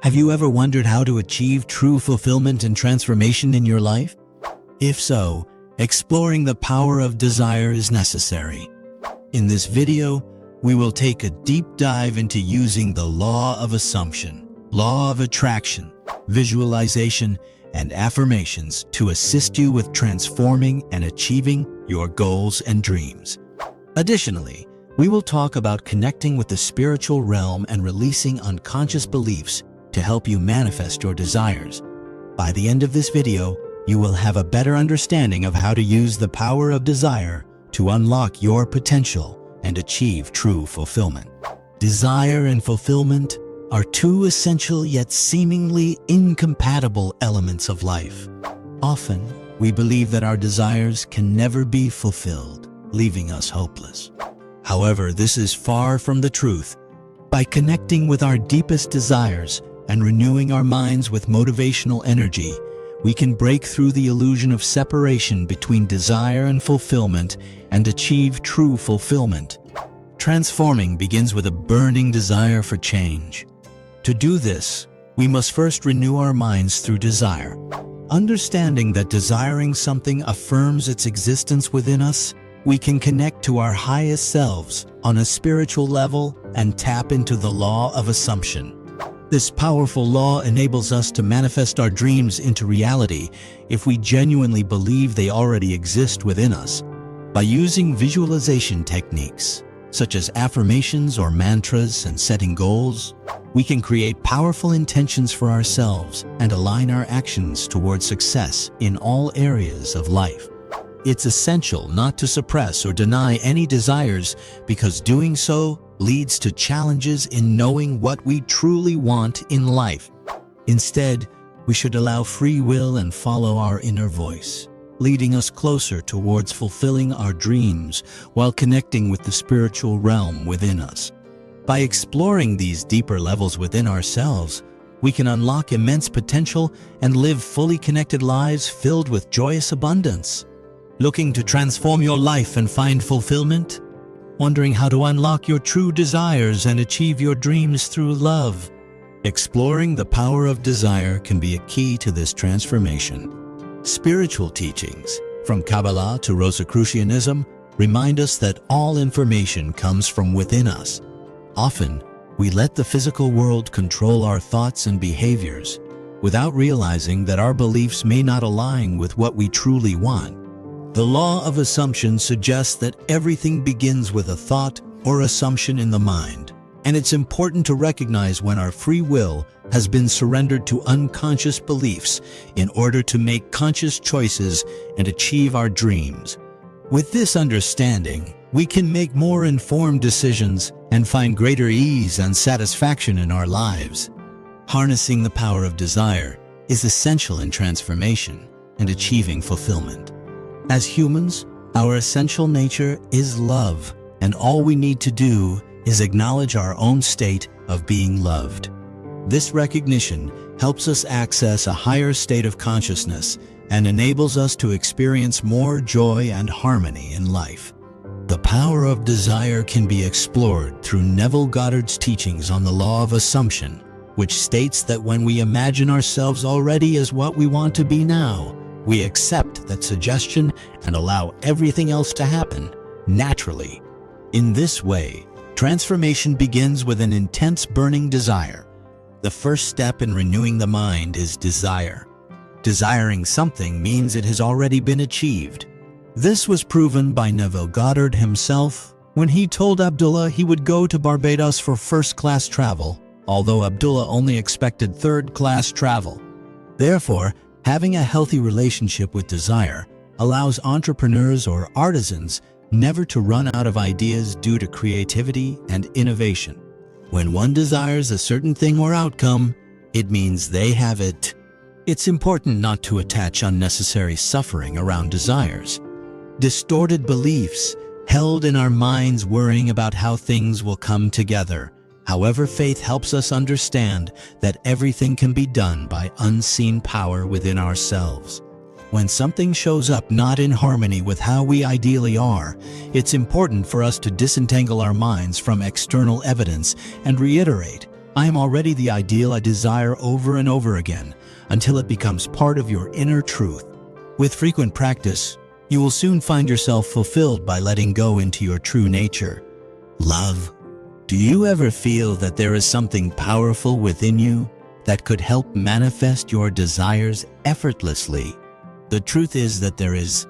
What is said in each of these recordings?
Have you ever wondered how to achieve true fulfillment and transformation in your life? If so, exploring the power of desire is necessary. In this video, we will take a deep dive into using the law of assumption, law of attraction, visualization, and affirmations to assist you with transforming and achieving your goals and dreams. Additionally, we will talk about connecting with the spiritual realm and releasing unconscious beliefs to help you manifest your desires. By the end of this video, you will have a better understanding of how to use the power of desire to unlock your potential and achieve true fulfillment. Desire and fulfillment are two essential yet seemingly incompatible elements of life. Often, we believe that our desires can never be fulfilled, leaving us hopeless. However, this is far from the truth. By connecting with our deepest desires and renewing our minds with motivational energy, we can break through the illusion of separation between desire and fulfillment and achieve true fulfillment. Transforming begins with a burning desire for change. To do this, we must first renew our minds through desire. Understanding that desiring something affirms its existence within us, we can connect to our highest selves on a spiritual level and tap into the law of assumption. This powerful law enables us to manifest our dreams into reality if we genuinely believe they already exist within us. By using visualization techniques, such as affirmations or mantras and setting goals, we can create powerful intentions for ourselves and align our actions towards success in all areas of life. It's essential not to suppress or deny any desires, because doing so leads to challenges in knowing what we truly want in life. Instead, we should allow free will and follow our inner voice, leading us closer towards fulfilling our dreams while connecting with the spiritual realm within us. By exploring these deeper levels within ourselves, we can unlock immense potential and live fully connected lives filled with joyous abundance. Looking to transform your life and find fulfillment? Wondering how to unlock your true desires and achieve your dreams through love? Exploring the power of desire can be a key to this transformation. Spiritual teachings, from Kabbalah to Rosicrucianism, remind us that all information comes from within us. Often, we let the physical world control our thoughts and behaviors, without realizing that our beliefs may not align with what we truly want. The law of assumption suggests that everything begins with a thought or assumption in the mind, and it's important to recognize when our free will has been surrendered to unconscious beliefs in order to make conscious choices and achieve our dreams. With this understanding, we can make more informed decisions and find greater ease and satisfaction in our lives. Harnessing the power of desire is essential in transformation and achieving fulfillment. As humans, our essential nature is love, and all we need to do is acknowledge our own state of being loved. This recognition helps us access a higher state of consciousness and enables us to experience more joy and harmony in life. The power of desire can be explored through Neville Goddard's teachings on the law of assumption, which states that when we imagine ourselves already as what we want to be now, we accept that suggestion and allow everything else to happen naturally. In this way, transformation begins with an intense burning desire. The first step in renewing the mind is desire. Desiring something means it has already been achieved. This was proven by Neville Goddard himself when he told Abdullah he would go to Barbados for first-class travel, although Abdullah only expected third-class travel. Therefore, having a healthy relationship with desire allows entrepreneurs or artisans never to run out of ideas due to creativity and innovation. When one desires a certain thing or outcome, it means they have it. It's important not to attach unnecessary suffering around desires. Distorted beliefs held in our minds worrying about how things will come together. However, faith helps us understand that everything can be done by unseen power within ourselves. When something shows up not in harmony with how we ideally are, it's important for us to disentangle our minds from external evidence and reiterate, I am already the ideal I desire over and over again until it becomes part of your inner truth. With frequent practice, you will soon find yourself fulfilled by letting go into your true nature. Love. Do you ever feel that there is something powerful within you that could help manifest your desires effortlessly? The truth is that there is.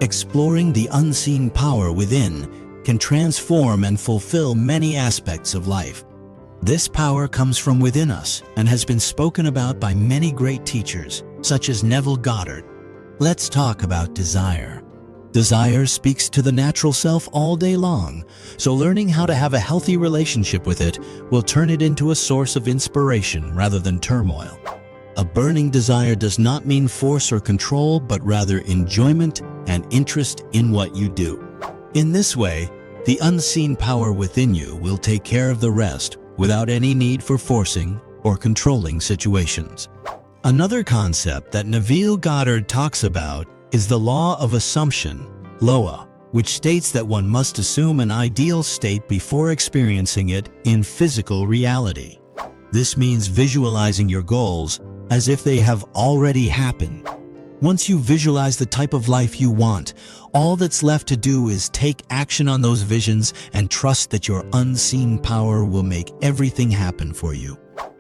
Exploring the unseen power within can transform and fulfill many aspects of life. This power comes from within us and has been spoken about by many great teachers, such as Neville Goddard. Let's talk about desire. Desire speaks to the natural self all day long, so learning how to have a healthy relationship with it will turn it into a source of inspiration rather than turmoil. A burning desire does not mean force or control, but rather enjoyment and interest in what you do. In this way, the unseen power within you will take care of the rest without any need for forcing or controlling situations. Another concept that Neville Goddard talks about is the law of assumption, LOA, which states that one must assume an ideal state before experiencing it in physical reality. This means visualizing your goals as if they have already happened. Once you visualize the type of life you want, all that's left to do is take action on those visions and trust that your unseen power will make everything happen for you.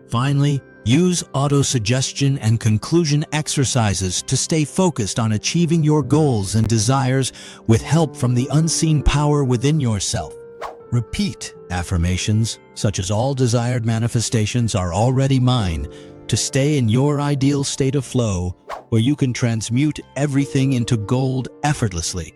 Finally, use auto-suggestion and conclusion exercises to stay focused on achieving your goals and desires with help from the unseen power within yourself. Repeat affirmations, such as "all desired manifestations are already mine," to stay in your ideal state of flow, where you can transmute everything into gold effortlessly.